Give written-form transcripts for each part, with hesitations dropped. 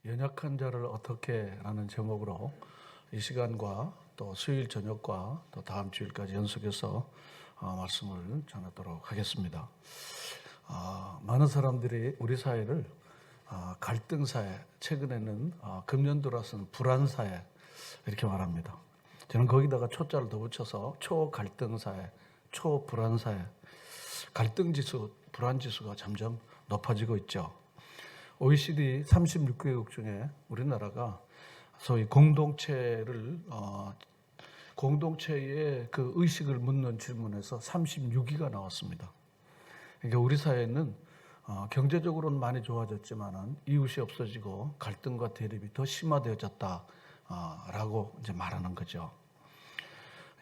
연약한 자를 어떻게 라는 제목으로 이 시간과 또 수요일 저녁과 또 다음 주일까지 연속해서 말씀을 전하도록 하겠습니다. 많은 사람들이 우리 사회를 갈등 사회, 최근에는 금년 들어서는 불안 사회 이렇게 말합니다. 저는 거기다가 초자를 더 붙여서 초갈등 사회, 초불안 사회, 갈등 지수, 불안 지수가 점점 높아지고 있죠. OECD 36개국 중에 우리나라가 소위 공동체의 그 의식을 묻는 질문에서 36위가 나왔습니다. 그러니까 우리 사회는 경제적으로는 많이 좋아졌지만은 이웃이 없어지고 갈등과 대립이 더 심화되어졌다라고 이제 말하는 거죠.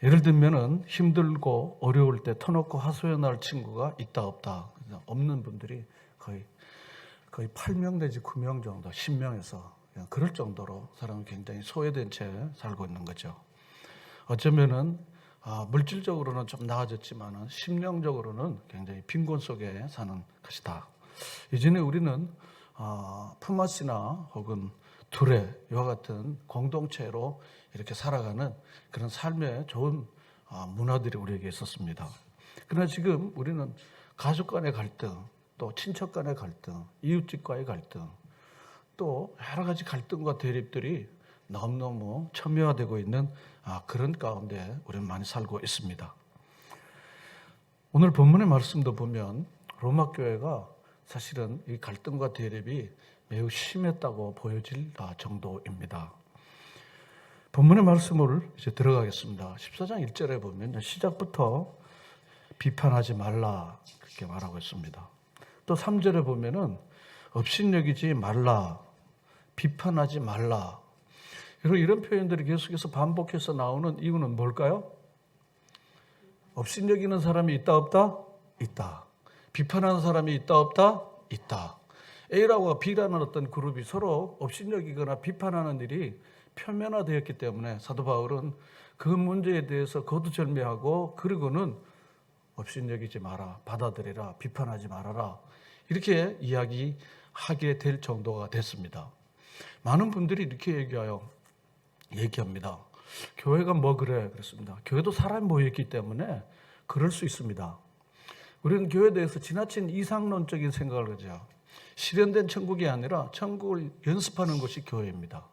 예를 들면은 힘들고 어려울 때 터놓고 하소연할 친구가 있다 없다, 없는 분들이 거의 8명 내지 9명 정도, 10명에서 그럴 정도로 사람은 굉장히 소외된 채 살고 있는 거죠. 어쩌면은 물질적으로는 좀 나아졌지만은 심령적으로는 굉장히 빈곤 속에 사는 것이다. 이전에 우리는 품앗이나 혹은 두레 이와 같은 공동체로 이렇게 살아가는 그런 삶의 좋은 문화들이 우리에게 있었습니다. 그러나 지금 우리는 가족 간의 갈등, 또 친척 간의 갈등, 이웃집과의 갈등, 또 여러 가지 갈등과 대립들이 너무너무 첨예화되고 있는 그런 가운데 우리는 많이 살고 있습니다. 오늘 본문의 말씀도 보면 로마 교회가 사실은 이 갈등과 대립이 매우 심했다고 보여질 정도입니다. 본문의 말씀을 이제 들어가겠습니다. 14장 1절에 보면 시작부터 비판하지 말라 그렇게 말하고 있습니다. 또 3절에 보면은 업신여기지 말라, 비판하지 말라. 이런 표현들이 계속해서 반복해서 나오는 이유는 뭘까요? 업신여기는 사람이 있다 없다? 있다. 비판하는 사람이 있다 없다? 있다. A라고 B라는 어떤 그룹이 서로 업신여기거나 비판하는 일이 표면화되었기 때문에 사도 바울은 그 문제에 대해서 거두절미하고 그리고는 업신여기지 마라, 받아들이라, 비판하지 말아라 이렇게 이야기하게 될 정도가 됐습니다. 많은 분들이 이렇게 얘기합니다. 교회가 뭐 그래? 그렇습니다. 교회도 사람이 모여있기 때문에 그럴 수 있습니다. 우리는 교회에 대해서 지나친 이상론적인 생각을 하죠. 실현된 천국이 아니라 천국을 연습하는 것이 교회입니다.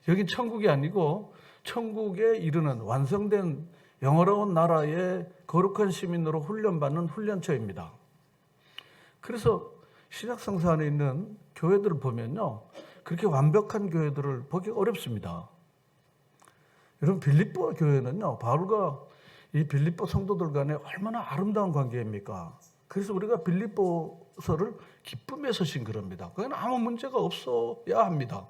여긴 천국이 아니고 천국에 이르는 완성된 영화로운 나라의 거룩한 시민으로 훈련받는 훈련처입니다. 그래서 신약성서 안에 있는 교회들을 보면요, 그렇게 완벽한 교회들을 보기 어렵습니다. 여러분, 빌립보 교회는요, 바울과 이 빌립보 성도들 간에 얼마나 아름다운 관계입니까? 그래서 우리가 빌립보서를 기쁨에서 신 그럽니다. 그건 아무 문제가 없어야 합니다.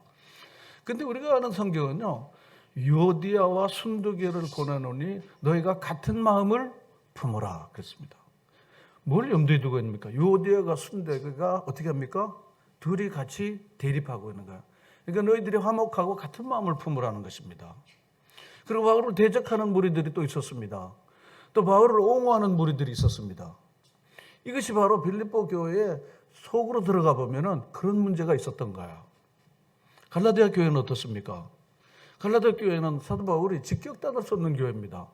근데 우리가 아는 성경은요, 유오디아와 순두계를 고나노니 너희가 같은 마음을 품어라 그랬습니다. 뭘 염두에 두고 있습니까? 유오디아가 순두계가 어떻게 합니까? 둘이 같이 대립하고 있는 거야. 그러니까 너희들이 화목하고 같은 마음을 품으라는 것입니다. 그리고 바울을 대적하는 무리들이 또 있었습니다. 또 바울을 옹호하는 무리들이 있었습니다. 이것이 바로 빌립보 교회의 속으로 들어가 보면은 그런 문제가 있었던 거야. 갈라디아 교회는 어떻습니까? 갈라디아 교회는 사도 바울이 직격탄을 쏟는 교회입니다.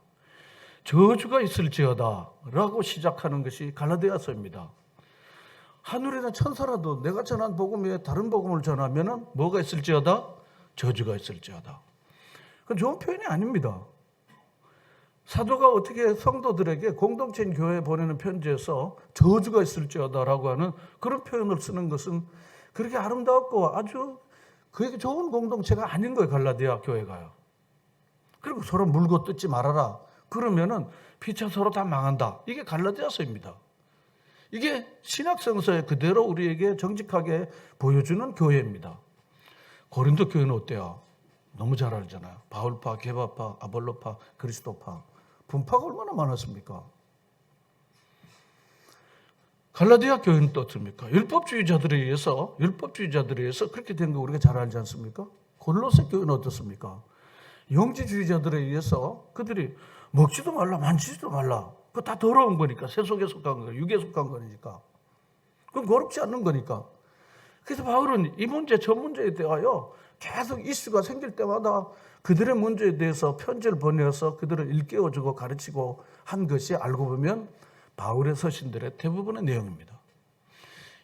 저주가 있을지어다 라고 시작하는 것이 갈라디아서입니다. 하늘이나 천사라도 내가 전한 복음 외에 다른 복음을 전하면은 뭐가 있을지어다? 저주가 있을지어다. 그건 좋은 표현이 아닙니다. 사도가 어떻게 성도들에게 공동체인 교회에 보내는 편지에서 저주가 있을지어다라고 하는 그런 표현을 쓰는 것은 그렇게 아름답고 아주 그에게 좋은 공동체가 아닌 거예요, 갈라디아 교회가요. 그리고 서로 물고 뜯지 말아라. 그러면은 피차 서로 다 망한다. 이게 갈라디아서입니다. 이게 신약성서에 그대로 우리에게 정직하게 보여주는 교회입니다. 고린도 교회는 어때요? 너무 잘 알잖아요. 바울파, 게바파, 아볼로파, 그리스도파. 분파가 얼마나 많았습니까? 갈라디아 교회는 또 어떻습니까? 율법주의자들에 의해서 그렇게 된 거 우리가 잘 알지 않습니까? 골로새 교회는 어떻습니까? 영지주의자들에 의해서 그들이 먹지도 말라, 만지지도 말라. 그거 다 더러운 거니까, 새 속에 속한 거, 육에 속한 거니까. 그건 거룩지 않는 거니까. 그래서 바울은 이 문제 저 문제에 대하여 계속 이슈가 생길 때마다 그들의 문제에 대해서 편지를 보내서 그들을 일깨워주고 가르치고 한 것이 알고 보면 바울의 서신들의 대부분의 내용입니다.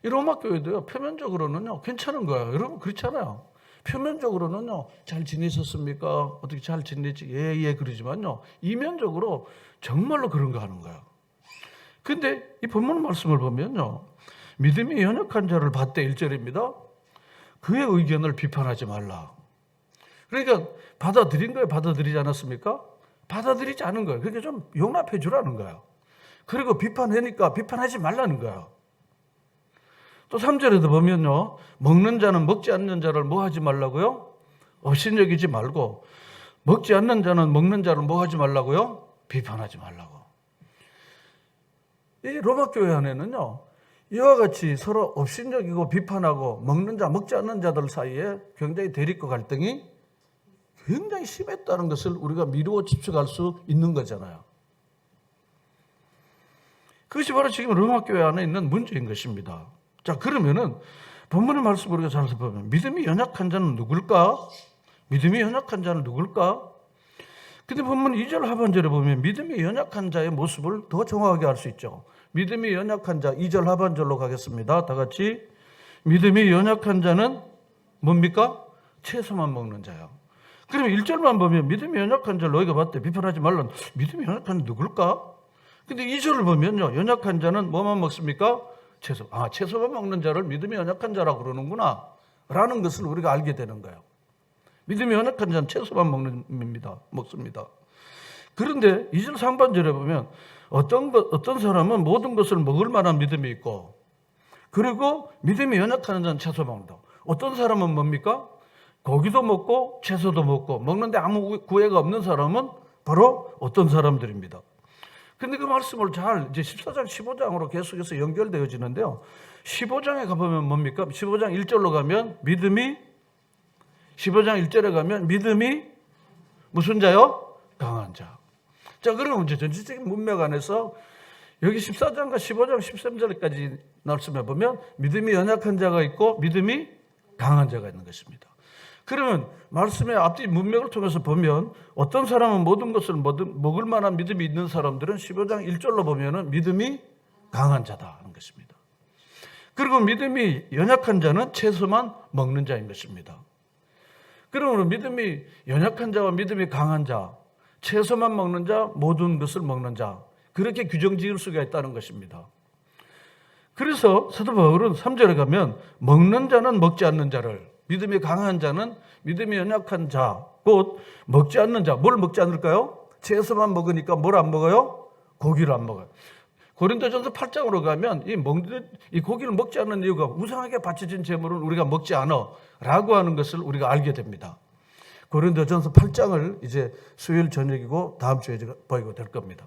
이 로마 교회도요, 표면적으로는요 괜찮은 거예요. 여러분 그렇잖아요. 표면적으로는요 잘 지내셨습니까? 어떻게 잘 지내지? 예 그러지만요 이면적으로 정말로 그런 거 하는 거예요. 근데 이 본문 말씀을 보면요, 믿음이 연약한 자를 받되 1절입니다. 그의 의견을 비판하지 말라. 그러니까 받아들인 거예요? 받아들이지 않았습니까? 받아들이지 않은 거예요. 그러니까 좀 용납해 주라는 거예요. 그리고 비판하니까 비판하지 말라는 거예요. 또 3절에도 보면요, 먹는 자는 먹지 않는 자를 뭐 하지 말라고요? 업신여기지 말고, 먹지 않는 자는 먹는 자를 뭐 하지 말라고요? 비판하지 말라고. 이 로마 교회 안에는요, 이와 같이 서로 업신여기고 비판하고 먹는 자, 먹지 않는 자들 사이에 굉장히 대립과 갈등이 굉장히 심했다는 것을 우리가 미루어 추측할 수 있는 거잖아요. 그것이 바로 지금 로마 교회 안에 있는 문제인 것입니다. 자, 그러면은 본문의 말씀을 우리가 잘 살펴보면 믿음이 연약한 자는 누굴까? 믿음이 연약한 자는 누굴까? 근데 본문 2절 하반절에 보면 믿음이 연약한 자의 모습을 더 정확하게 알 수 있죠. 믿음이 연약한 자 2절 하반절로 가겠습니다. 다 같이. 믿음이 연약한 자는 뭡니까? 채소만 먹는 자요. 그러면 1절만 보면 믿음이 연약한 자를 너희가 봤대 비판하지 말라. 믿음이 연약한 자는 누굴까? 근데 2절을 보면요, 연약한 자는 뭐만 먹습니까? 채소. 아, 채소만 먹는 자를 믿음이 연약한 자라고 그러는구나 라는 것을 우리가 알게 되는 거예요. 믿음이 연약한 자는 채소만 먹습니다. 그런데 2절 상반절에 보면 어떤 사람은 모든 것을 먹을 만한 믿음이 있고, 그리고 믿음이 연약한 자는 채소만 먹는다. 어떤 사람은 뭡니까? 고기도 먹고 채소도 먹고 먹는데 아무 구애가 없는 사람은 바로 어떤 사람들입니다. 근데 그 말씀을 잘 이제 14장 15장으로 계속해서 연결되어지는데요, 15장에 가보면 뭡니까? 15장 1절로 가면 믿음이, 15장 1절에 가면 믿음이 무슨 자요? 강한 자. 자, 그러면 이제 전체적인 문맥 안에서 여기 14장과 15장 13절까지 말씀해 보면 믿음이 연약한 자가 있고 믿음이 강한 자가 있는 것입니다. 그러면 말씀의 앞뒤 문맥을 통해서 보면 어떤 사람은 모든 것을 먹을 만한 믿음이 있는 사람들은 15장 1절로 보면은 믿음이 강한 자다 하는 것입니다. 그리고 믿음이 연약한 자는 채소만 먹는 자인 것입니다. 그러므로 믿음이 연약한 자와 믿음이 강한 자, 채소만 먹는 자, 모든 것을 먹는 자, 그렇게 규정 지을 수가 있다는 것입니다. 그래서 사도 바울은 3절에 가면 먹는 자는 먹지 않는 자를, 믿음이 강한 자는 믿음이 연약한 자, 곧 먹지 않는 자, 뭘 먹지 않을까요? 채소만 먹으니까 뭘 안 먹어요? 고기를 안 먹어요. 고린도전서 8장으로 가면 이 고기를 먹지 않는 이유가 우상에게 바쳐진 제물은 우리가 먹지 않아 라고 하는 것을 우리가 알게 됩니다. 고린도전서 8장을 이제 수요일 저녁이고 다음 주에 보이게 될 겁니다.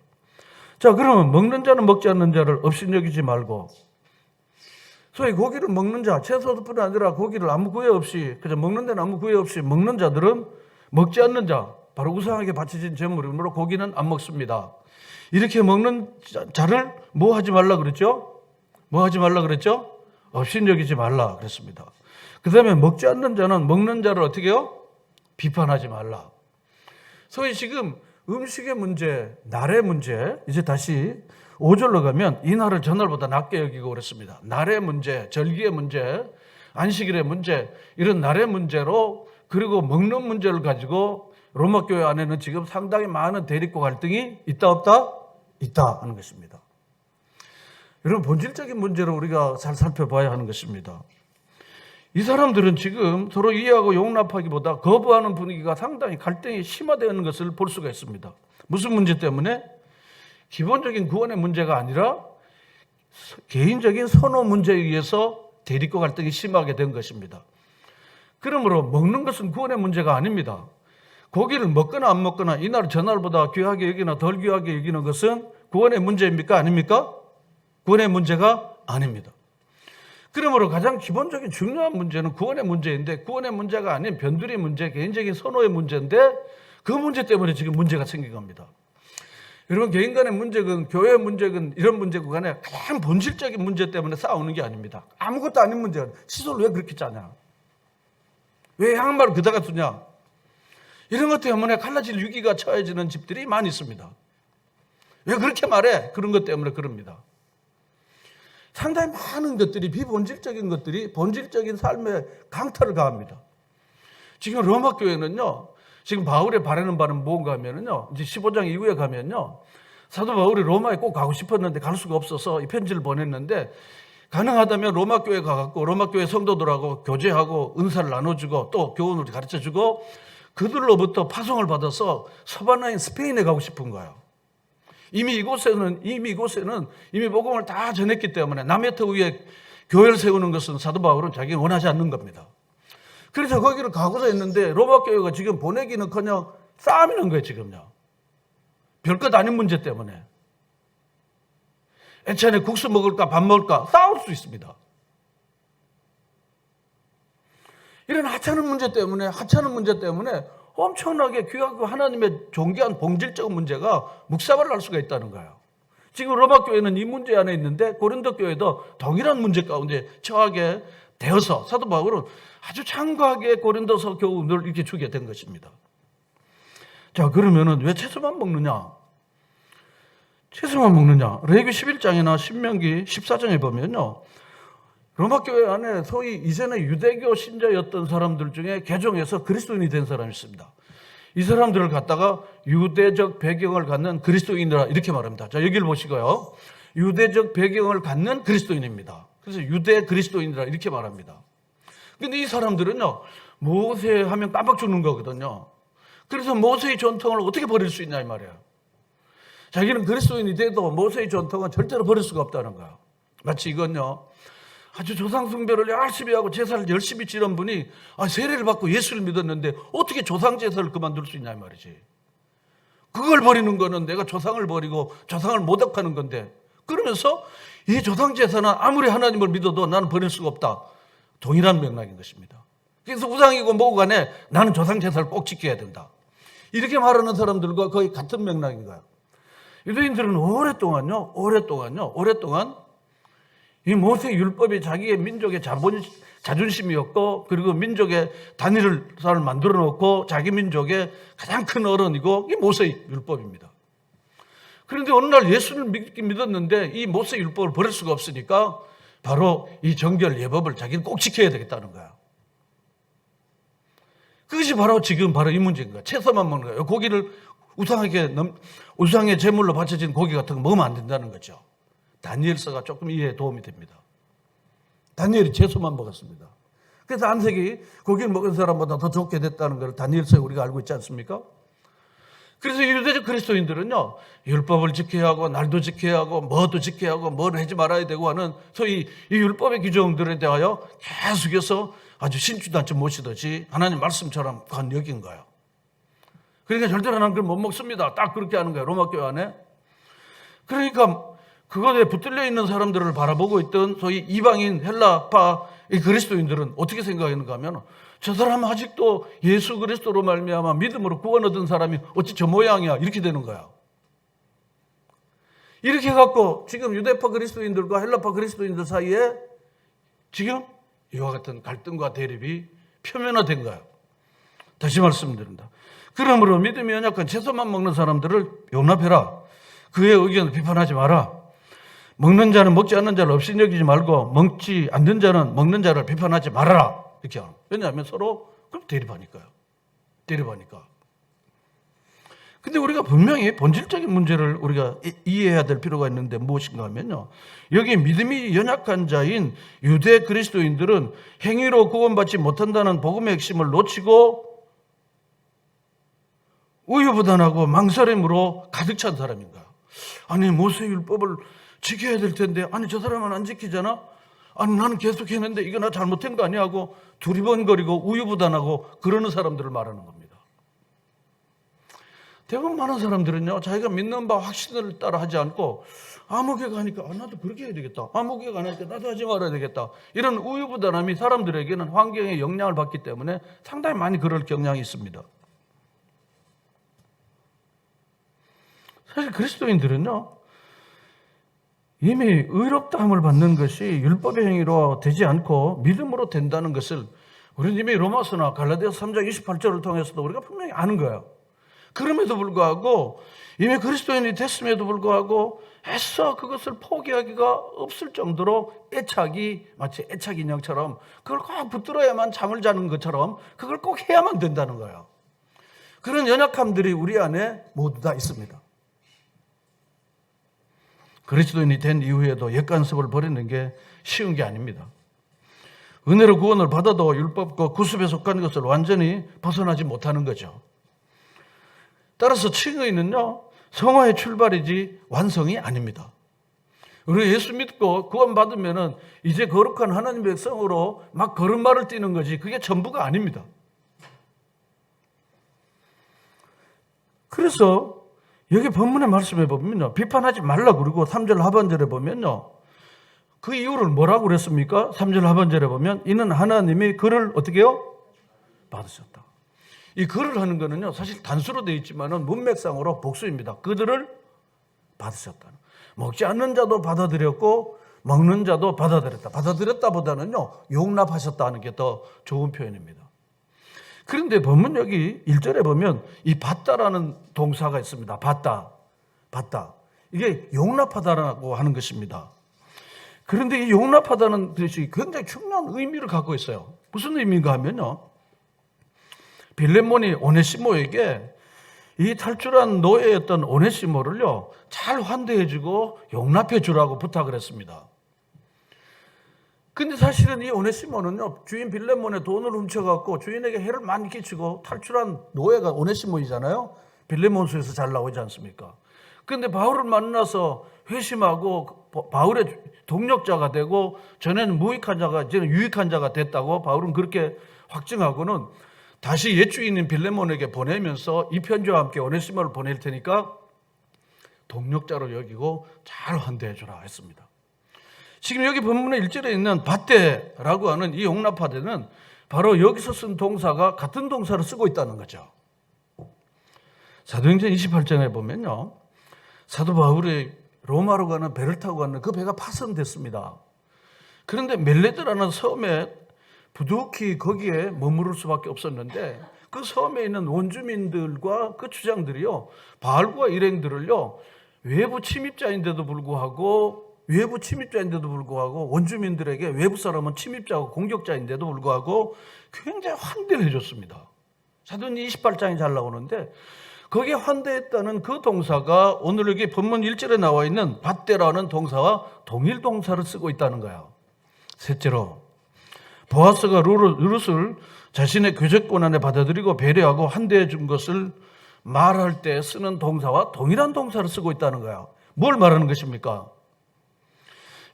자, 그러면 먹는 자는 먹지 않는 자를 업신여기지 말고, 소위 고기를 먹는 자, 채소뿐 아니라 고기를 아무 구애 없이, 그냥 먹는 데는 아무 구애 없이 먹는 자들은 먹지 않는 자, 바로 우상에게 바쳐진 제물이므로 고기는 안 먹습니다. 이렇게 먹는 자를 뭐 하지 말라 그랬죠? 뭐 하지 말라 그랬죠? 업신여기지 말라 그랬습니다. 그 다음에 먹지 않는 자는 먹는 자를 어떻게 해요? 비판하지 말라. 소위 지금 음식의 문제, 날의 문제, 이제 다시 5절로 가면 이 날을 전날보다 낮게 여기고 그랬습니다. 날의 문제, 절기의 문제, 안식일의 문제, 이런 날의 문제로, 그리고 먹는 문제를 가지고 로마 교회 안에는 지금 상당히 많은 대립과 갈등이 있다 없다? 있다 하는 것입니다. 여러분, 본질적인 문제를 우리가 잘 살펴봐야 하는 것입니다. 이 사람들은 지금 서로 이해하고 용납하기보다 거부하는 분위기가 상당히 갈등이 심화되는 것을 볼 수가 있습니다. 무슨 문제 때문에? 기본적인 구원의 문제가 아니라 개인적인 선호 문제에 의해서 대립과 갈등이 심하게 된 것입니다. 그러므로 먹는 것은 구원의 문제가 아닙니다. 고기를 먹거나 안 먹거나 이날 저날보다 귀하게 여기나 덜 귀하게 여기는 것은 구원의 문제입니까? 아닙니까? 구원의 문제가 아닙니다. 그러므로 가장 기본적인 중요한 문제는 구원의 문제인데, 구원의 문제가 아닌 변두리 문제, 개인적인 선호의 문제인데, 그 문제 때문에 지금 문제가 생긴 겁니다. 여러분, 개인 간의 문제건 교회 문제건 이런 문제건 간에 가장 본질적인 문제 때문에 싸우는 게 아닙니다. 아무것도 아닌 문제가 칫솔을 왜 그렇게 짜냐? 왜 양말을 그다가 두냐? 이런 것 때문에 갈라질 위기가 처해지는 집들이 많이 있습니다. 왜 그렇게 말해? 그런 것 때문에 그럽니다. 상당히 많은 것들이, 비본질적인 것들이 본질적인 삶에 강타를 가합니다. 지금 로마 교회는요, 지금 바울의 바라는 바는 뭔가 하면은요, 이제 15장 이후에 가면요, 사도 바울이 로마에 꼭 가고 싶었는데 갈 수가 없어서 이 편지를 보냈는데, 가능하다면 로마 교회 가갖고 로마 교회 성도들하고 교제하고 은사를 나눠주고 또 교훈을 가르쳐주고 그들로부터 파송을 받아서 서바나인 스페인에 가고 싶은 거예요. 이미 이곳에는 이미 복음을 다 전했기 때문에 남의 터 위에 교회를 세우는 것은 사도 바울은 자기가 원하지 않는 겁니다. 그래서 거기를 가고자 했는데 로마 교회가 지금 보내기는커녕 싸움이 난 거예요. 지금요. 별것 아닌 문제 때문에. 애찬에 국수 먹을까 밥 먹을까 싸울 수 있습니다. 이런 하찮은 문제 때문에 엄청나게 귀하고 하나님의 존귀한 본질적인 문제가 묵사발을 할 수가 있다는 거예요. 지금 로마 교회는 이 문제 안에 있는데 고린도 교회도 동일한 문제 가운데 처하게 되어서 사도 바울은 아주 장구하게 고린도서 교훈을 이렇게 주게 된 것입니다. 자, 그러면은 왜 채소만 먹느냐? 채소만 먹느냐? 레위기 11장이나 신명기 14장에 보면요, 로마 교회 안에 소위 이전에 유대교 신자였던 사람들 중에 개종해서 그리스도인이 된 사람이 있습니다. 이 사람들을 갖다가 유대적 배경을 갖는 그리스도인이라 이렇게 말합니다. 자, 여기를 보시고요. 유대적 배경을 갖는 그리스도인입니다. 그래서 유대 그리스도인이라 이렇게 말합니다. 근데 이 사람들은요, 모세 하면 깜빡 죽는 거거든요. 그래서 모세의 전통을 어떻게 버릴 수 있냐 이 말이에요. 자기는 그리스도인이 돼도 모세의 전통은 절대로 버릴 수가 없다는 거예요. 마치 이건요, 아주 조상 숭배를 열심히 하고 제사를 열심히 지른 분이 세례를 받고 예수를 믿었는데 어떻게 조상 제사를 그만둘 수 있냐 이 말이지. 그걸 버리는 거는 내가 조상을 버리고 조상을 모독하는 건데, 그러면서 이 조상 제사는 아무리 하나님을 믿어도 나는 버릴 수가 없다. 동일한 맥락인 것입니다. 그래서 우상이고 뭐고 간에 나는 조상 제사를 꼭 지켜야 된다. 이렇게 말하는 사람들과 거의 같은 맥락인 거예요. 유대인들은 오랫동안 이 모세 율법이 자기의 민족의 자존심이었고, 그리고 민족의 단일을 만들어 놓고 자기 민족의 가장 큰 어른이고 이 모세 율법입니다. 그런데 어느 날 예수를 믿었는데 이 모세 율법을 버릴 수가 없으니까 바로 이 정결 예법을 자기는 꼭 지켜야 되겠다는 거야. 그것이 바로 지금 이 문제인 거야. 채소만 먹는 거야. 고기를 우상의 제물로 바쳐진 고기 같은 거 먹으면 안 된다는 거죠. 다니엘서가 조금 이해에 도움이 됩니다. 다니엘이 채소만 먹었습니다. 그래서 안색이 고기를 먹은 사람보다 더 좋게 됐다는 걸 다니엘서에 우리가 알고 있지 않습니까? 그래서 유대적 그리스도인들은요, 율법을 지켜야 하고 날도 지켜야 하고 뭐도 지켜야 하고 뭘 하지 말아야 되고 하는 소위 이 율법의 규정들에 대하여 계속해서 아주 신주단체 모시듯이 하나님 말씀처럼 간 여긴 거예요. 그러니까 절대로 나는 그걸 못 먹습니다. 딱 그렇게 하는 거예요. 로마 교회 안에. 그러니까 그것에 붙들려 있는 사람들을 바라보고 있던 소위 이방인 헬라파 이 그리스도인들은 어떻게 생각했는가 하면, 저 사람은 아직도 예수 그리스도로 말미암아 믿음으로 구원 얻은 사람이 어찌 저 모양이야, 이렇게 되는 거야. 이렇게 해갖고 지금 유대파 그리스도인들과 헬라파 그리스도인들 사이에 지금 이와 같은 갈등과 대립이 표면화된 거예요. 다시 말씀드립니다. 그러므로 믿음이 연약한 채소만 먹는 사람들을 용납해라. 그의 의견을 비판하지 마라. 먹는 자는 먹지 않는 자를 업신여기지 말고 먹지 않는 자는 먹는 자를 비판하지 말아라. 이렇게 하는. 왜냐하면 서로 대립하니까요. 근데 우리가 분명히 본질적인 문제를 우리가 이해해야 될 필요가 있는데 무엇인가 하면요, 여기 믿음이 연약한 자인 유대 그리스도인들은 행위로 구원받지 못한다는 복음의 핵심을 놓치고 우유부단하고 망설임으로 가득 찬 사람인가. 아니, 모세 율법을 지켜야 될 텐데, 아니 저 사람은 안 지키잖아. 아니 나는 계속 했는데 이거 나 잘못한 거 아니야 하고 두리번거리고 우유부단하고 그러는 사람들을 말하는 겁니다. 대부분 많은 사람들은요, 자기가 믿는 바 확신을 따라 하지 않고 아무개가 하니까 나도 그렇게 해야 되겠다, 아무개가 안 하니까 나도 하지 말아야 되겠다, 이런 우유부단함이 사람들에게는 환경의 영향을 받기 때문에 상당히 많이 그럴 경향이 있습니다. 사실 그리스도인들은요, 이미 의롭다함을 받는 것이 율법의 행위로 되지 않고 믿음으로 된다는 것을 우리는 이미 로마서나 갈라디아서 3장 28절을 통해서도 우리가 분명히 아는 거예요. 그럼에도 불구하고 이미 그리스도인이 됐음에도 불구하고 애써 그것을 포기하기가 없을 정도로 마치 애착 인형처럼 그걸 꼭 붙들어야만 잠을 자는 것처럼 그걸 꼭 해야만 된다는 거예요. 그런 연약함들이 우리 안에 모두 다 있습니다. 그리스도인이 된 이후에도 옛간섭을 버리는 게 쉬운 게 아닙니다. 은혜로 구원을 받아도 율법과 구습에 속한 것을 완전히 벗어나지 못하는 거죠. 따라서 칭의는요, 성화의 출발이지 완성이 아닙니다. 우리 예수 믿고 구원받으면 이제 거룩한 하나님의 백성으로 막 걸음마를 뛰는 거지 그게 전부가 아닙니다. 그래서 여기 본문의 말씀에 보면요, 비판하지 말라고 그러고 3절 하반절에 보면요, 그 이유를 뭐라고 그랬습니까? 3절 하반절에 보면 이는 하나님이 그를 어떻게 해요? 받으셨다. 이 그를 하는 거는요, 사실 단수로 되어 있지만은 문맥상으로 복수입니다. 그들을 받으셨다. 먹지 않는 자도 받아들였고 먹는 자도 받아들였다. 받아들였다보다는요, 용납하셨다는 게 더 좋은 표현입니다. 그런데 본문 여기 1절에 보면 이 받다라는 동사가 있습니다. 받다. 이게 용납하다라고 하는 것입니다. 그런데 이 용납하다는 뜻이 굉장히 중요한 의미를 갖고 있어요. 무슨 의미인가 하면요, 빌레몬이 오네시모에게 이 탈출한 노예였던 오네시모를요, 잘 환대해주고 용납해주라고 부탁을 했습니다. 근데 사실은 이 오네시모는요, 주인 빌레몬의 돈을 훔쳐갖고 주인에게 해를 많이 끼치고 탈출한 노예가 오네시모이잖아요. 빌레몬 수에서 잘 나오지 않습니까? 근데 바울을 만나서 회심하고 바울의 동력자가 되고 전에는 무익한 자가 이제는 유익한 자가 됐다고 바울은 그렇게 확증하고는 다시 옛 주인인 빌레몬에게 보내면서 이 편지와 함께 오네시모를 보낼 테니까 동력자로 여기고 잘 환대해 주라 했습니다. 지금 여기 본문의 1절에 있는 받대라고 하는 이 용납하대는 바로 여기서 쓴 동사가 같은 동사를 쓰고 있다는 거죠. 사도행전 28장에 보면요, 사도 바울이 로마로 가는 배를 타고 가는 그 배가 파손됐습니다. 그런데 멜레드라는 섬에 부득이 거기에 머무를 수밖에 없었는데 그 섬에 있는 원주민들과 그 주장들이요, 바알과 일행들을요, 외부 침입자인데도 불구하고 원주민들에게 외부 사람은 침입자고 공격자인데도 불구하고 굉장히 환대를 해줬습니다. 사도행전 28장이 잘 나오는데 거기에 환대했다는 그 동사가 오늘 여기 본문 1절에 나와 있는 받대라는 동사와 동일 동사를 쓰고 있다는 거예요. 셋째로 보아스가 룻을 자신의 교제권 안에 받아들이고 배려하고 환대해 준 것을 말할 때 쓰는 동사와 동일한 동사를 쓰고 있다는 거예요. 뭘 말하는 것입니까?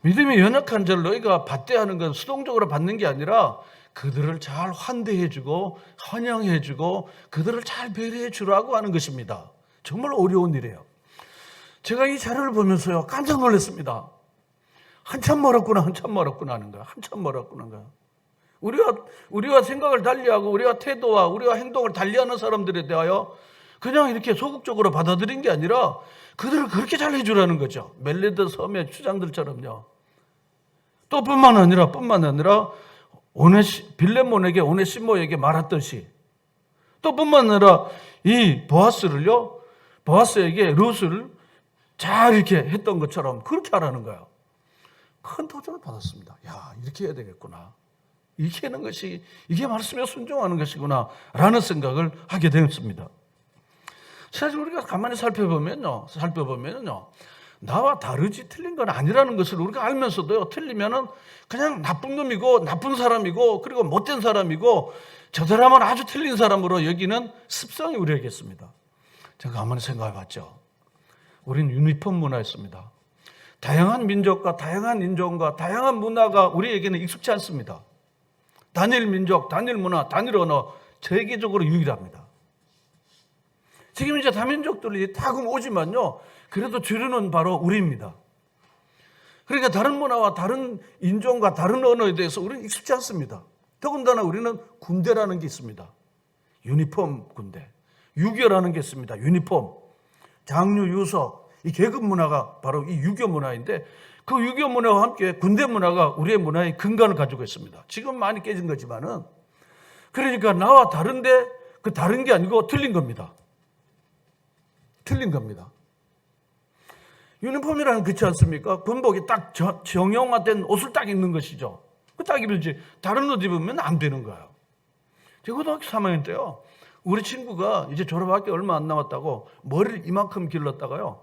믿음이 연약한 자를 너희가 받대하는 건 수동적으로 받는 게 아니라 그들을 잘 환대해주고 환영해주고 그들을 잘 배려해주라고 하는 것입니다. 정말 어려운 일이에요. 제가 이 자료를 보면서요, 깜짝 놀랐습니다. 한참 멀었구나 하는 거야. 한참 멀었구나 하는 거야. 우리와 생각을 달리하고 우리와 태도와 우리와 행동을 달리하는 사람들에 대하여 그냥 이렇게 소극적으로 받아들인 게 아니라 그들을 그렇게 잘 해주라는 거죠. 멜레드 섬의 주장들처럼요. 또 뿐만 아니라 빌레몬에게 오네시모에게 말했듯이 또 뿐만 아니라 이 보아스에게 룻을 잘 이렇게 했던 것처럼 그렇게 하라는 거예요. 큰 도전을 받았습니다. 야, 이렇게 해야 되겠구나. 이렇게 하는 것이 이게 말씀에 순종하는 것이구나 라는 생각을 하게 되었습니다. 사실 우리가 가만히 살펴보면요, 나와 다르지 틀린 건 아니라는 것을 우리가 알면서도요, 틀리면은 그냥 나쁜 놈이고 나쁜 사람이고 그리고 못된 사람이고 저 사람은 아주 틀린 사람으로 여기는 습성이 우리에게 있습니다. 제가 가만히 생각해 봤죠. 우리는 유니폼 문화였습니다. 다양한 민족과 다양한 인종과 다양한 문화가 우리에게는 익숙치 않습니다. 단일 민족, 단일 문화, 단일 언어, 세계적으로 유일합니다. 지금 이제 다민족들이 다 오지만요, 그래도 주류는 바로 우리입니다. 그러니까 다른 문화와 다른 인종과 다른 언어에 대해서 우리는 익숙치 않습니다. 더군다나 우리는 군대라는 게 있습니다. 유니폼 군대. 유교라는 게 있습니다. 유니폼. 장류, 유서, 이 계급 문화가 바로 이 유교 문화인데 그 유교 문화와 함께 군대 문화가 우리의 문화의 근간을 가지고 있습니다. 지금 많이 깨진 거지만은 그러니까 나와 다른데 그 다른 게 아니고 틀린 겁니다. 틀린 겁니다. 유니폼이라는 그렇지 않습니까? 군복이 딱 정형화된 옷을 딱 입는 것이죠. 그 딱 입을지 다른 옷 입으면 안 되는 거예요. 제가 고등학교 3학년 때요. 우리 친구가 이제 졸업할 게 얼마 안 남았다고 머리를 이만큼 길렀다가요.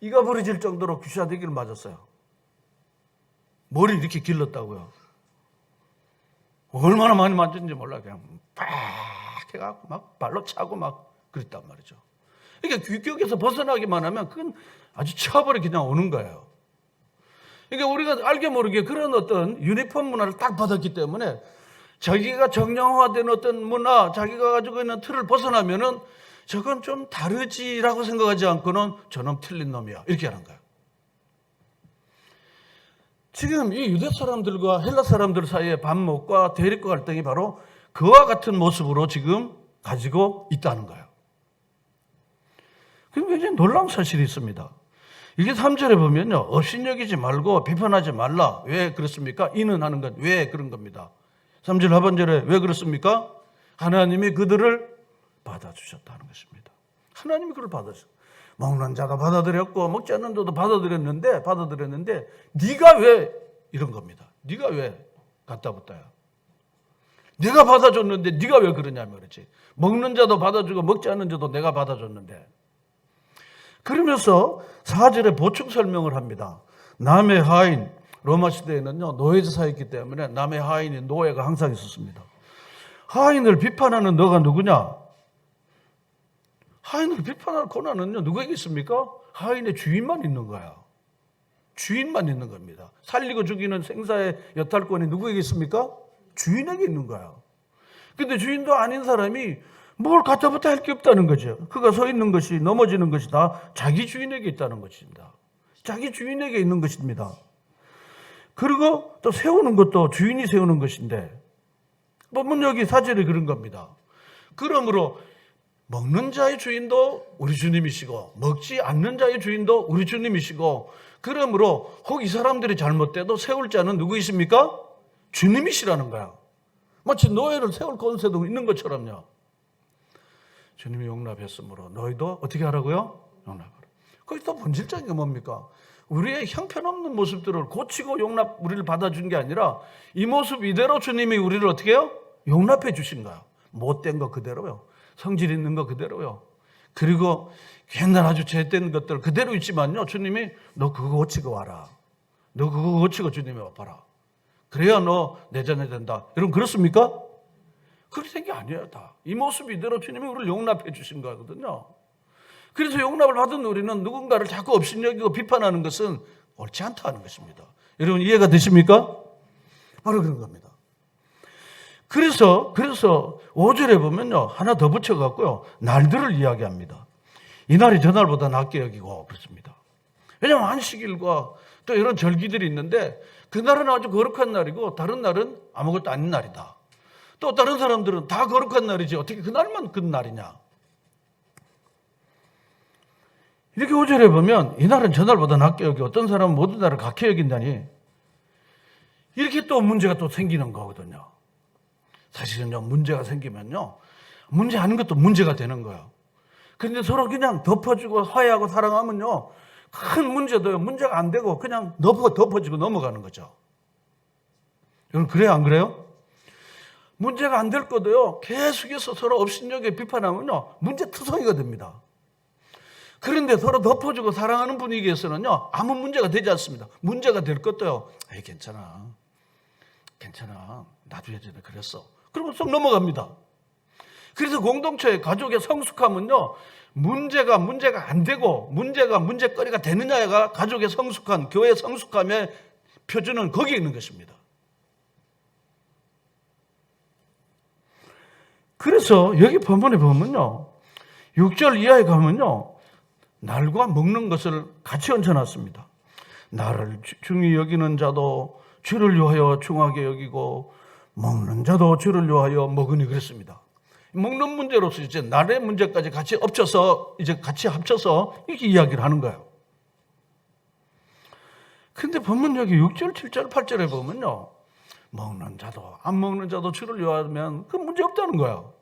이가 부러질 정도로 귀사대기를 맞았어요. 머리 이렇게 길렀다고요. 얼마나 많이 맞았는지 몰라. 그냥 빡 해갖고 막 발로 차고 막 그랬단 말이죠. 그러니까 규격에서 벗어나기만 하면 그건 아주 처벌이 그냥 오는 거예요. 그러니까 우리가 알게 모르게 그런 어떤 유니폼 문화를 딱 받았기 때문에 자기가 정형화된 어떤 문화, 자기가 가지고 있는 틀을 벗어나면은 저건 좀 다르지라고 생각하지 않고는 저놈 틀린 놈이야. 이렇게 하는 거예요. 지금 이 유대 사람들과 헬라 사람들 사이의 반목과 대립과 갈등이 바로 그와 같은 모습으로 지금 가지고 있다는 거예요. 그럼 굉장히 놀라운 사실이 있습니다. 이게 3절에 보면요. 업신여기지 말고 비판하지 말라. 왜 그렇습니까? 이는 하는 것. 왜 그런 겁니다. 3절 하반절에 왜 그렇습니까? 하나님이 그들을 받아주셨다는 것입니다. 하나님이 그를 받아주셨다. 먹는 자도 받아들였고 먹지 않는 자도 받아들였는데 네가 왜 이런 겁니다. 네가 왜 갖다 붙다야. 네가 받아줬는데 네가 왜 그러냐면 그렇지. 먹는 자도 받아주고 먹지 않는 자도 내가 받아줬는데. 그러면서 4절에 보충 설명을 합니다. 남의 하인, 로마 시대에는요 노예제사였기 때문에 남의 하인이 노예가 항상 있었습니다. 하인을 비판하는 너가 누구냐? 하인을 비판할 권한은요 누구에게 있습니까? 하인의 주인만 있는 거야. 주인만 있는 겁니다. 살리고 죽이는 생사의 여탈권이 누구에게 있습니까? 주인에게 있는 거야. 근데 주인도 아닌 사람이 뭘 갖다 붙어 할 게 없다는 거죠. 그가 서 있는 것이 넘어지는 것이 다 자기 주인에게 있다는 것입니다. 자기 주인에게 있는 것입니다. 그리고 또 세우는 것도 주인이 세우는 것인데 본문역이 4절에 그런 겁니다. 그러므로 먹는 자의 주인도 우리 주님이시고 먹지 않는 자의 주인도 우리 주님이시고 그러므로 혹 이 사람들이 잘못돼도 세울 자는 누구이십니까? 주님이시라는 거야. 마치 노예를 세울 권세도 있는 것처럼요. 주님이 용납했으므로 너희도 어떻게 하라고요? 용납하라. 거기서 본질적인 게 뭡니까? 우리의 형편없는 모습들을 고치고 우리를 받아준 게 아니라 이 모습 이대로 주님이 우리를 어떻게 해요? 용납해 주신 거야. 못된 거 그대로요. 성질 있는 거 그대로요. 그리고 옛날 아주 죄된 것들 그대로 있지만요. 주님이 너 그거 고치고 와라. 너 그거 고치고 주님이 와봐라. 그래야 너 내 자녀 된다. 여러분 그렇습니까? 그렇게 된 게 아니에요. 다. 이 모습 이대로 주님이 우리를 용납해 주신 거거든요. 그래서 용납을 받은 우리는 누군가를 자꾸 업신여기고 비판하는 것은 옳지 않다는 것입니다. 여러분 이해가 되십니까? 바로 그런 겁니다. 그래서 5절에 보면요. 하나 더 붙여갖고요. 날들을 이야기합니다. 이날이 저날보다 낫게 여기고 그렇습니다. 왜냐하면 안식일과 또 이런 절기들이 있는데 그날은 아주 거룩한 날이고 다른 날은 아무것도 아닌 날이다. 또 다른 사람들은 다 거룩한 날이지 어떻게 그날만 그 날이냐. 이렇게 5절에 보면 이날은 저날보다 낫게 여기고 어떤 사람은 모든 날을 각해 여긴다니 이렇게 또 문제가 또 생기는 거거든요. 사실은요 문제가 생기면요 문제 아닌 것도 문제가 되는 거예요. 그런데 서로 그냥 덮어주고 화해하고 사랑하면요 큰 문제도요 문제가 안 되고 그냥 덮어지고 넘어가는 거죠. 여러분 그래요 안 그래요? 문제가 안 될 거도요 계속해서 서로 업신여기게 비판하면요 문제투성이가 됩니다. 그런데 서로 덮어주고 사랑하는 분위기에서는요 아무 문제가 되지 않습니다. 문제가 될 것도요 에이 괜찮아 나도 예전에 그랬어. 그러면 쏙 넘어갑니다. 그래서 공동체의 가족의 성숙함은요 문제가 안 되고 문제가 문제거리가 되느냐가 가족의 성숙한 교회의 성숙함의 표준은 거기에 있는 것입니다. 그래서 여기 본문에 보면요 6절 이하에 가면요 날과 먹는 것을 같이 얹어놨습니다. 나를 중히 여기는 자도 주를 위하여 중하게 여기고 먹는 자도 주를 위하여 먹으니 그랬습니다. 먹는 문제로서 이제 나라의 문제까지 같이 엎쳐서 이제 같이 합쳐서 이렇게 이야기를 하는 거예요. 근데 본문 여기 6절, 7절, 8절에 보면요. 먹는 자도 안 먹는 자도 주를 요하면 그 문제 없다는 거예요.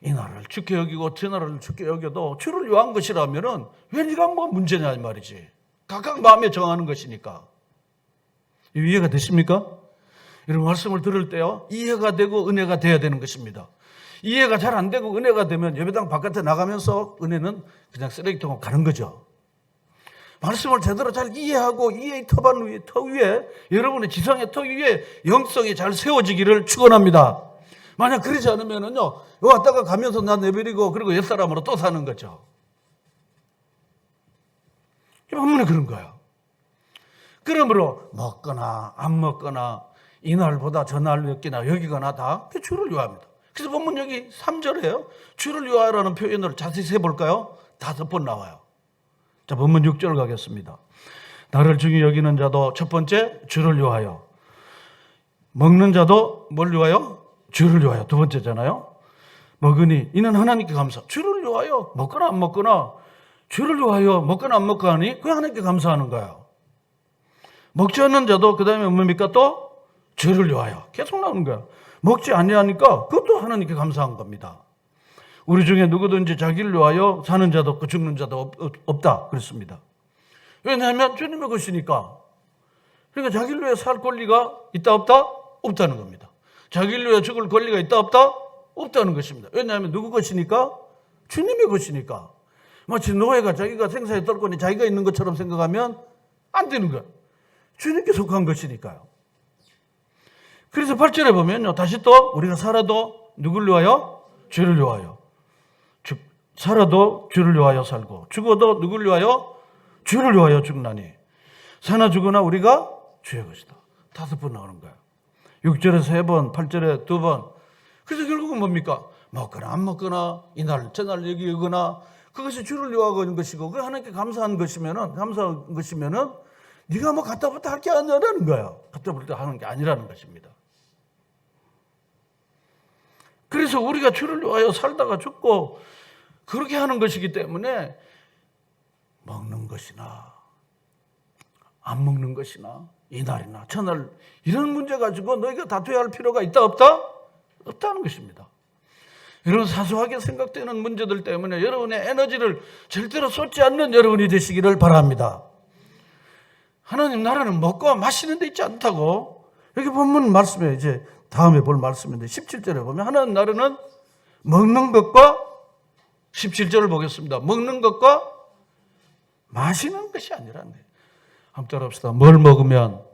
이 나라를 주께 여기고 저 나라를 주께 여겨도 주를 요한 것이라면은 왜 네가 뭐 문제냐 이 말이지. 각각 마음에 정하는 것이니까. 이해가 되십니까? 이런 말씀을 들을 때요. 이해가 되고 은혜가 돼야 되는 것입니다. 이해가 잘 안 되고 은혜가 되면 예배당 바깥에 나가면서 은혜는 그냥 쓰레기통으로 가는 거죠. 말씀을 제대로 잘 이해하고 이해의 터 위에 여러분의 지성의 터 위에 영성이 잘 세워지기를 축원합니다. 만약 그러지 않으면은요, 왔다가 가면서 나 내버리고 그리고 옛사람으로 또 사는 거죠. 본문에 그런 거야. 그러므로 먹거나 안 먹거나 이날보다 저날 엮이나 여기거나 다 주를 요합니다. 그래서 본문 여기 3절에요. 주를 요하라는 표현을 자세히 세볼까요? 5번 나와요. 자, 본문 6절 가겠습니다. 나를 중히 여기는 자도 첫 번째 주를 요하여, 먹는 자도 뭘 요하여? 주를 요하여. 두 번째잖아요. 먹으니 이는 하나님께 감사. 주를 요하여 먹거나 안 먹거나 주를 요하여 먹거나 안 먹거나 하니 그 하나님께 감사하는 거예요. 먹지 않는 자도 그 다음에 뭡니까? 또 주를 요하여. 계속 나오는 거예요. 먹지 아니하니까 그것도 하나님께 감사한 겁니다. 우리 중에 누구든지 자기를 위하여 사는 자도 없고 죽는 자도 없다 그랬습니다. 왜냐하면 주님의 것이니까. 그러니까 자기를 위해 살 권리가 있다 없다? 없다는 겁니다. 자기를 위해 죽을 권리가 있다 없다? 없다는 것입니다. 왜냐하면 누구 것이니까? 주님의 것이니까. 마치 노예가 자기가 생사의 떨권이 자기가 있는 것처럼 생각하면 안 되는 거예요. 주님께 속한 것이니까요. 그래서 8절에 보면요. 다시 또 우리가 살아도 누구를 위하여? 주를 위하여. 살아도 주를 위하여 살고 죽어도 누구를 위하여? 주를 위하여 죽나니 사나 죽으나 우리가 주의 것이다. 5번 나오는 거예요. 6절에 3번, 8절에 2번. 그래서 결국은 뭡니까? 먹거나 안 먹거나 이날 저날 여기거나 그것이 주를 위하고 있는 것이고 그 하나님께 감사한 것이면은 네가 뭐 갖다 붙다 할 게 아니라는 거예요. 갖다 붙다 하는 게 아니라는 것입니다. 그래서 우리가 주를 위하여 살다가 죽고 그렇게 하는 것이기 때문에 먹는 것이나 안 먹는 것이나 이날이나 저날 이런 문제 가지고 너희가 다투어야 할 필요가 있다 없다? 없다는 것입니다. 이런 사소하게 생각되는 문제들 때문에 여러분의 에너지를 절대로 쏟지 않는 여러분이 되시기를 바랍니다. 하나님 나라는 먹고 마시는 데 있지 않다고. 여기 본문 말씀에 이제 다음에 볼 말씀인데 17절에 보면 하나님 나라는 먹는 것과 17절을 보겠습니다. 먹는 것과 마시는 것이 아니라는 거예요. 한번 따라합시다. 뭘 먹으면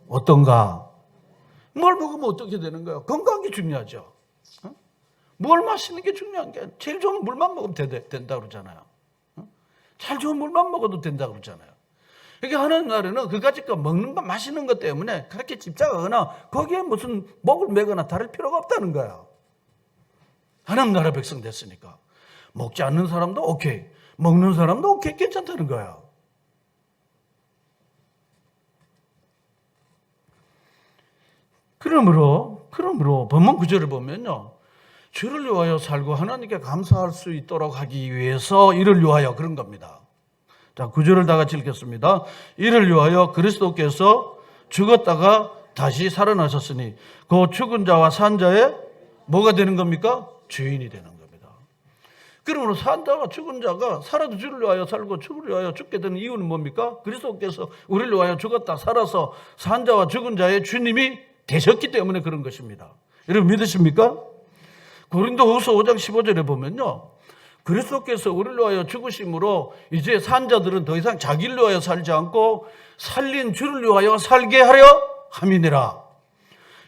어떤가? 뭘 먹으면 어떻게 되는 거예요? 건강이 중요하죠. 뭘 마시는 게 중요한 게 제일 좋은 물만 먹으면 된다고 그러잖아요. 제일 좋은 물만 먹어도 된다고 그러잖아요. 그러니까 하나님 나라는 그가지 거 먹는 거 마시는 것 때문에 그렇게 집착하거나 거기에 무슨 목을 매거나 다를 필요가 없다는 거예요. 하나님 나라 백성 됐으니까. 먹지 않는 사람도 오케이, 먹는 사람도 오케이, 괜찮다는 거예요. 그러므로 본문 9절을 보면요. 주를 위하여 살고 하나님께 감사할 수 있도록 하기 위해서 이를 위하여 그런 겁니다. 자, 9절을 다 같이 읽겠습니다. 이를 위하여 그리스도께서 죽었다가 다시 살아나셨으니 그 죽은 자와 산 자의 뭐가 되는 겁니까? 주인이 되는 겁니다. 그러므로 산 자와 죽은 자가 살아도 주를 위하여 살고 죽을 위하여 죽게 되는 이유는 뭡니까? 그리스도께서 우리를 위하여 죽었다 살아서 산 자와 죽은 자의 주님이 되셨기 때문에 그런 것입니다. 여러분 믿으십니까? 고린도후서 5장 15절에 보면요. 그리스도께서 우리를 위하여 죽으심으로 이제 산 자들은 더 이상 자기를 위하여 살지 않고 살린 주를 위하여 살게 하려 함이니라.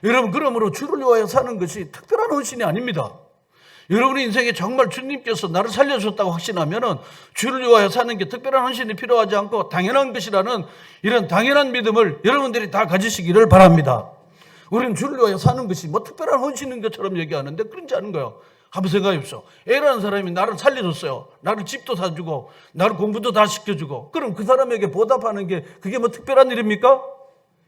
여러분 그러므로 주를 위하여 사는 것이 특별한 헌신이 아닙니다. 여러분의 인생에 정말 주님께서 나를 살려주셨다고 확신하면은 주를 위하여 사는 게 특별한 헌신이 필요하지 않고 당연한 것이라는 이런 당연한 믿음을 여러분들이 다 가지시기를 바랍니다. 우리는 주를 위하여 사는 것이 뭐 특별한 헌신인 것처럼 얘기하는데 그런지 않은 거예요. 한번 생각해 보십시오. A라는 사람이 나를 살려줬어요. 나를 집도 사주고 나를 공부도 다 시켜주고 그럼 그 사람에게 보답하는 게 그게 뭐 특별한 일입니까?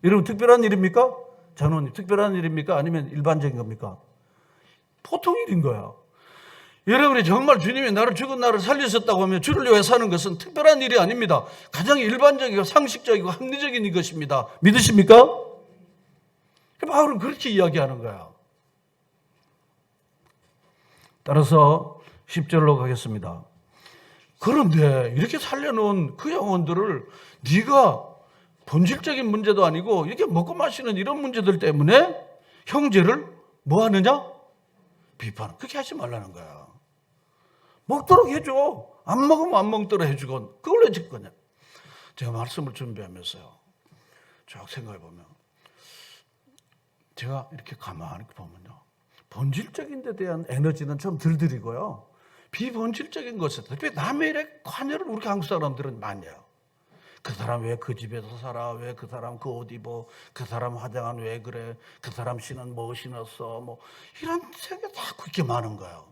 여러분 특별한 일입니까? 장로님 특별한 일입니까? 아니면 일반적인 겁니까? 보통 일인 거예요. 여러분이 정말 주님이 나를 죽은 나를 살리셨다고 하면 주를 위해 사는 것은 특별한 일이 아닙니다. 가장 일반적이고 상식적이고 합리적인 것입니다. 믿으십니까? 바울은 그렇게 이야기하는 거야. 따라서 10절로 가겠습니다. 그런데 이렇게 살려놓은 그 영혼들을 네가 본질적인 문제도 아니고 이렇게 먹고 마시는 이런 문제들 때문에 형제를 뭐 하느냐? 비판. 그렇게 하지 말라는 거야. 먹도록 해줘. 안 먹으면 안 먹도록 해주건 그걸 왜 질 거냐? 제가 말씀을 준비하면서요, 쭉 생각해보면 제가 이렇게 가만히 보면요, 본질적인 데 대한 에너지는 좀 덜 들이고요, 비본질적인 것에 특히 남의 일에 관여를 우리 한국 사람들은 많이 해요. 그 사람 왜 그 집에서 살아? 왜 그 사람 그 옷 입어? 그 사람 화장은 왜 그래? 그 사람 신은 뭐 신었어? 뭐 이런 생각이 자꾸 이렇게 많은 거예요.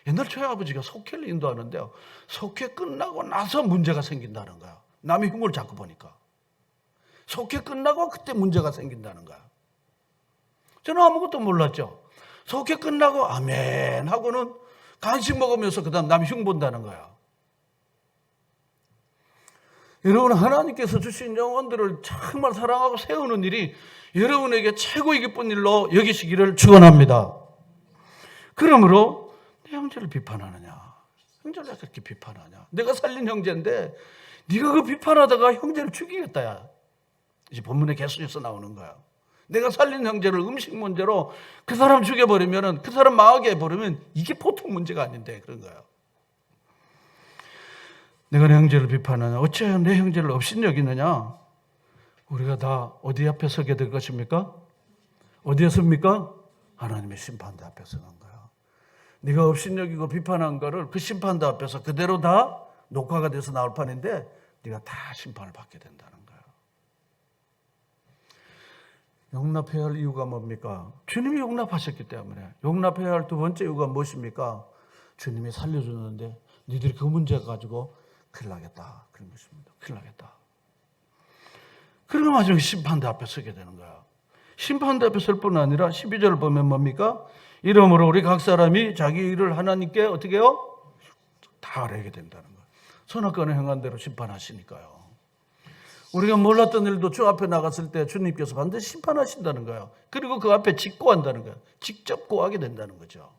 옛날 저희 아버지가 속회를 인도하는데요, 속회 끝나고 나서 문제가 생긴다는 거야. 남의 흉을 자꾸 보니까 속회 끝나고 그때 문제가 생긴다는 거야. 저는 아무것도 몰랐죠. 속회 끝나고 아멘 하고는 간식 먹으면서 그 다음 남의 흉 본다는 거야. 여러분, 하나님께서 주신 영혼들을 정말 사랑하고 세우는 일이 여러분에게 최고의 기쁜 일로 여기시기를 축원합니다. 그러므로 내 형제를 비판하느냐? 형제를 왜 그렇게 비판하냐? 내가 살린 형제인데 네가 그 비판하다가 형제를 죽이겠다야. 이제 본문에 계속해서 나오는 거야. 내가 살린 형제를 음식 문제로 그 사람 죽여버리면, 그 사람 망하게 해버리면 이게 보통 문제가 아닌데 그런 거야. 내가 내 형제를 비판하냐? 어찌하여 내 형제를 업신여기느냐? 우리가 다 어디 앞에 서게 될 것입니까? 어디에 섭니까? 하나님의 심판대 앞에 서는 거야. 네가 업신여기고 비판한 거를 그 심판대 앞에서 그대로 다 녹화가 돼서 나올 판인데 네가 다 심판을 받게 된다는 거야. 용납해야 할 이유가 뭡니까? 주님이 용납하셨기 때문에. 용납해야 할 두 번째 이유가 무엇입니까? 주님이 살려주는데 니들이 그 문제 가지고 큰일 나겠다. 그런 것입니다. 큰일 나겠다. 그러고 나중에 심판대 앞에 서게 되는 거야. 심판대 앞에 설 뿐 아니라 12절을 보면 뭡니까? 이러므로 우리 각 사람이 자기 일을 하나님께 어떻게 해요? 다 알아야 된다는 거야. 선악과는 행한 대로 심판하시니까요. 우리가 몰랐던 일도 주 앞에 나갔을 때 주님께서 반드시 심판하신다는 거예요. 그리고 그 앞에 직고한다는 거예요. 직접 고하게 된다는 거죠.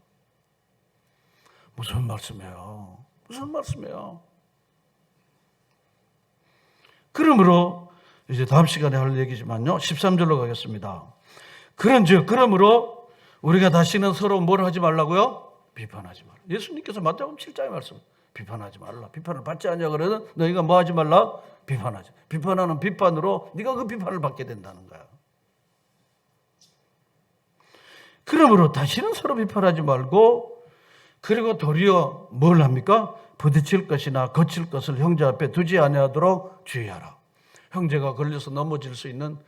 무슨 말씀이에요? 무슨 말씀이에요? 그러므로 이제 다음 시간에 할 얘기지만요, 13절로 가겠습니다. 그런즉 그러므로 우리가 다시는 서로 뭘 하지 말라고요? 비판하지 말라. 예수님께서 마태복음 7장의 말씀, 비판하지 말라. 비판을 받지 않냐 그러면 너희가 뭐 하지 말라? 비판하지. 비판하는 비판으로 네가 그 비판을 받게 된다는 거야. 그러므로 다시는 서로 비판하지 말고, 그리고 도리어 뭘 합니까? 부딪힐 것이나 거칠 것을 형제 앞에 두지 아니하도록 주의하라. 형제가 걸려서 넘어질 수 있는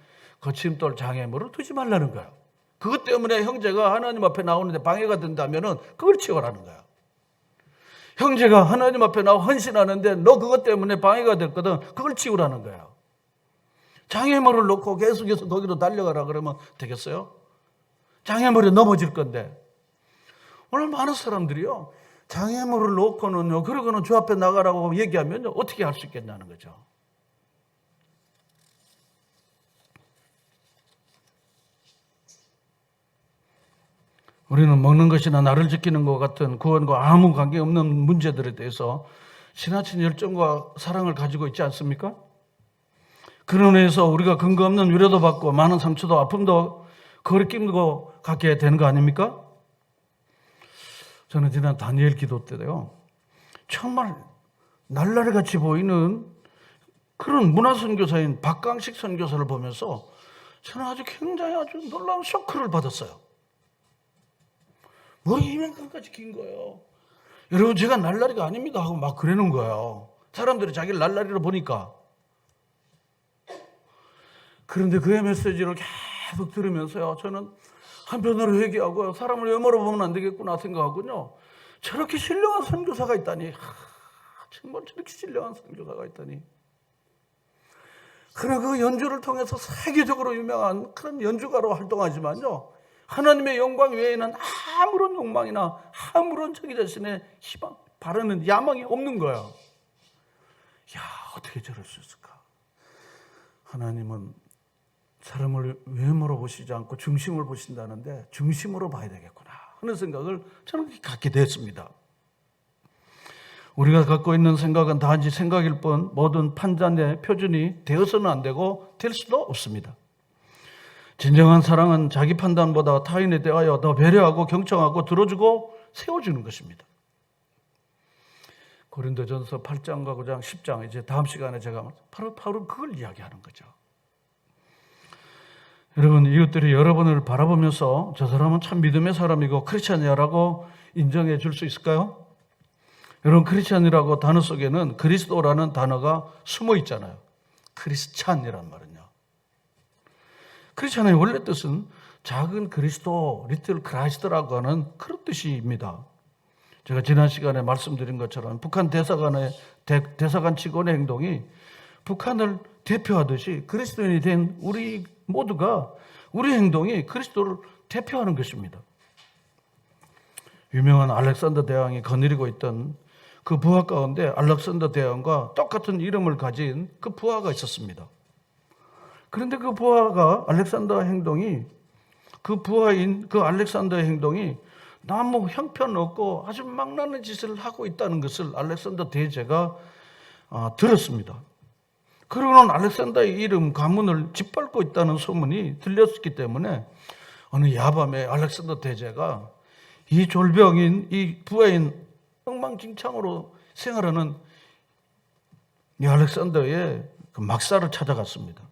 거침돌 장애물을 두지 말라는 거야. 그것 때문에 형제가 하나님 앞에 나오는데 방해가 된다면 그걸 치워라는 거야. 형제가 하나님 앞에 나와 헌신하는데 너 그것 때문에 방해가 됐거든. 그걸 치우라는 거야. 장애물을 놓고 계속해서 거기로 달려가라 그러면 되겠어요? 장애물에 넘어질 건데. 오늘 많은 사람들이요, 장애물을 놓고는요, 그러고는 주 앞에 나가라고 얘기하면요, 어떻게 할 수 있겠냐는 거죠. 우리는 먹는 것이나 나를 지키는 것 같은 구원과 아무 관계없는 문제들에 대해서 지나친 열정과 사랑을 가지고 있지 않습니까? 그런 의해서 우리가 근거 없는 위로도 받고 많은 상처도 아픔도 거리낌도 갖게 되는 거 아닙니까? 저는 지난 다니엘 기도 때도요, 정말 날라리 같이 보이는 그런 문화선교사인 박강식 선교사를 보면서 저는 아주 굉장히 아주 놀라운 쇼크를 받았어요. 뭐 이만큼까지 긴 거예요. 여러분, 제가 날라리가 아닙니다 하고 막 그러는 거예요. 사람들이 자기를 날라리로 보니까. 그런데 그의 메시지를 계속 들으면서요, 저는 한편으로 회개하고 사람을 외모로 보면 안 되겠구나 생각하군요. 저렇게 신령한 선교사가 있다니, 정말 저렇게 신령한 선교사가 있다니. 그래, 그 연주를 통해서 세계적으로 유명한 그런 연주가로 활동하지만요, 하나님의 영광 외에는 아무런 욕망이나 아무런 자기 자신의 희망, 바라는 야망이 없는 거야. 야, 어떻게 저럴 수 있을까? 하나님은 사람을 외모로 보시지 않고 중심을 보신다는데 중심으로 봐야 되겠구나 하는 생각을 저는 갖게 됐습니다. 우리가 갖고 있는 생각은 단지 생각일 뿐 모든 판단의 표준이 되어서는 안 되고 될 수도 없습니다. 진정한 사랑은 자기 판단보다 타인에 대하여 더 배려하고 경청하고 들어주고 세워주는 것입니다. 고린도전서 8장과 9장, 10장 이제 다음 시간에 제가 바로 그걸 이야기하는 거죠. 여러분, 이웃들이 여러분을 바라보면서 저 사람은 참 믿음의 사람이고 크리스찬이라고 인정해 줄 수 있을까요? 여러분, 크리스찬이라고 단어 속에는 그리스도라는 단어가 숨어 있잖아요. 크리스찬이란 말은요. 크리스찬의 원래 뜻은 작은 그리스도, 리틀 크라이스트라고 하는 그런 뜻입니다. 제가 지난 시간에 말씀드린 것처럼 북한 대사관 직원의 행동이 북한을 대표하듯이 그리스도인이 된 우리 모두가 우리 행동이 그리스도를 대표하는 것입니다. 유명한 알렉산더 대왕이 거느리고 있던 그 부하 가운데 알렉산더 대왕과 똑같은 이름을 가진 그 부하가 있었습니다. 그런데 그 부하가 알렉산더 행동이 그 부하인 그 알렉산더의 행동이 너무 형편없고 아주 망나는 짓을 하고 있다는 것을 알렉산더 대제가 들었습니다. 그러고는 알렉산더의 이름 가문을 짓밟고 있다는 소문이 들렸기 때문에 어느 야밤에 알렉산더 대제가 이 졸병인 이 부하인 엉망진창으로 생활하는 이 알렉산더의 그 막사를 찾아갔습니다.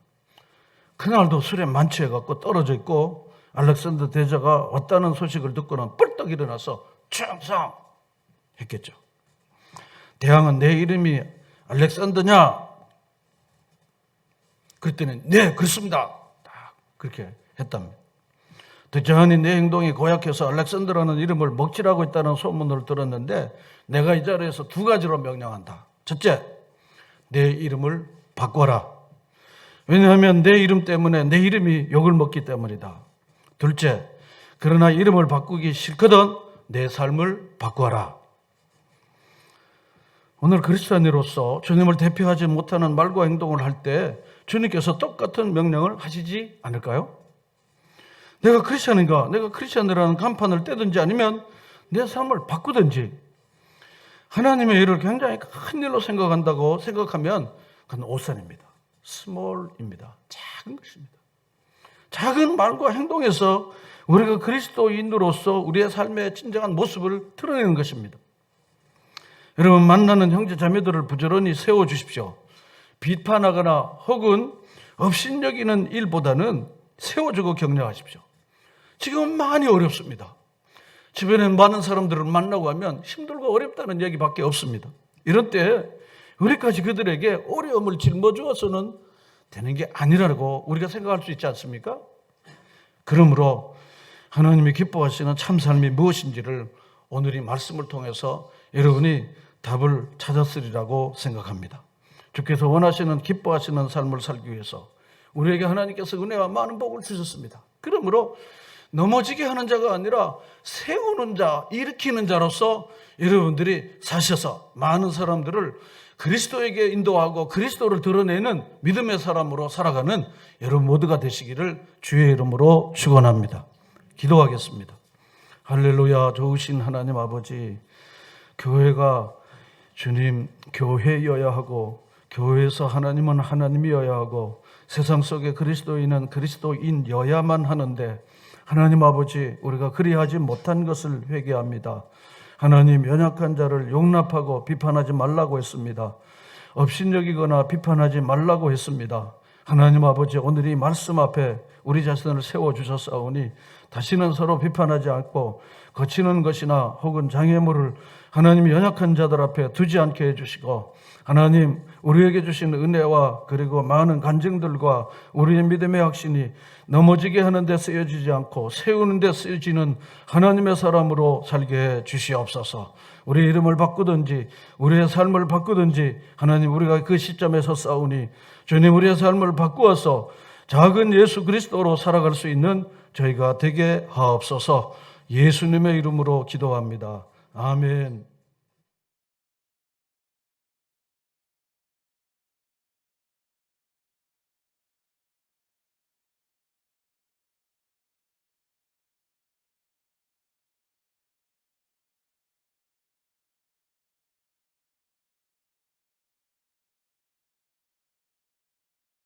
그날도 술에 만취해갖고 떨어져 있고 알렉산더 대제가 왔다는 소식을 듣고는 뻘떡 일어나서 충성했겠죠. 대왕은 내 이름이 알렉산더냐? 그랬더니 네, 그렇습니다. 딱 그렇게 했답니다. 대장이 내 행동이 고약해서 알렉산더라는 이름을 먹칠하고 있다는 소문을 들었는데 내가 이 자리에서 두 가지로 명령한다. 첫째, 내 이름을 바꿔라. 왜냐하면 내 이름 때문에 내 이름이 욕을 먹기 때문이다. 둘째, 그러나 이름을 바꾸기 싫거든 내 삶을 바꿔라. 오늘 그리스도인으로서 주님을 대표하지 못하는 말과 행동을 할 때 주님께서 똑같은 명령을 하시지 않을까요? 내가 크리스찬인가? 내가 크리스찬이라는 간판을 떼든지 아니면 내 삶을 바꾸든지 하나님의 일을 굉장히 큰 일로 생각한다고 생각하면 그건 오산입니다. 스몰입니다. 작은 것입니다. 작은 말과 행동에서 우리가 그리스도인으로서 우리의 삶의 진정한 모습을 드러내는 것입니다. 여러분, 만나는 형제 자매들을 부지런히 세워주십시오. 비판하거나 혹은 업신여기는 일보다는 세워주고 격려하십시오. 지금은 많이 어렵습니다. 주변에 많은 사람들을 만나고 하면 힘들고 어렵다는 얘기밖에 없습니다. 이런 때 우리까지 그들에게 어려움을 짊어주어서는 되는 게 아니라고 우리가 생각할 수 있지 않습니까? 그러므로 하나님이 기뻐하시는 참 삶이 무엇인지를 오늘 이 말씀을 통해서 여러분이 답을 찾았으리라고 생각합니다. 주께서 원하시는 기뻐하시는 삶을 살기 위해서 우리에게 하나님께서 은혜와 많은 복을 주셨습니다. 그러므로 넘어지게 하는 자가 아니라 세우는 자, 일으키는 자로서 여러분들이 사셔서 많은 사람들을 그리스도에게 인도하고 그리스도를 드러내는 믿음의 사람으로 살아가는 여러분 모두가 되시기를 주의 이름으로 축원합니다. 기도하겠습니다. 할렐루야. 좋으신 하나님 아버지, 교회가 주님 교회여야 하고 교회에서 하나님은 하나님이어야 하고 세상 속에 그리스도인은 그리스도인여야만 하는데 하나님 아버지, 우리가 그리하지 못한 것을 회개합니다. 하나님, 연약한 자를 용납하고 비판하지 말라고 했습니다. 업신여기거나 비판하지 말라고 했습니다. 하나님 아버지, 오늘 이 말씀 앞에 우리 자신을 세워주셨사오니 다시는 서로 비판하지 않고 거치는 것이나 혹은 장애물을 하나님 연약한 자들 앞에 두지 않게 해주시고 하나님, 우리에게 주신 은혜와 그리고 많은 간증들과 우리의 믿음의 확신이 넘어지게 하는 데 쓰여지지 않고 세우는 데 쓰여지는 하나님의 사람으로 살게 해 주시옵소서. 우리 이름을 바꾸든지 우리의 삶을 바꾸든지 하나님, 우리가 그 시점에 섰사오니 주님, 우리의 삶을 바꾸어서 작은 예수 그리스도로 살아갈 수 있는 저희가 되게 하옵소서. 예수님의 이름으로 기도합니다. 아멘.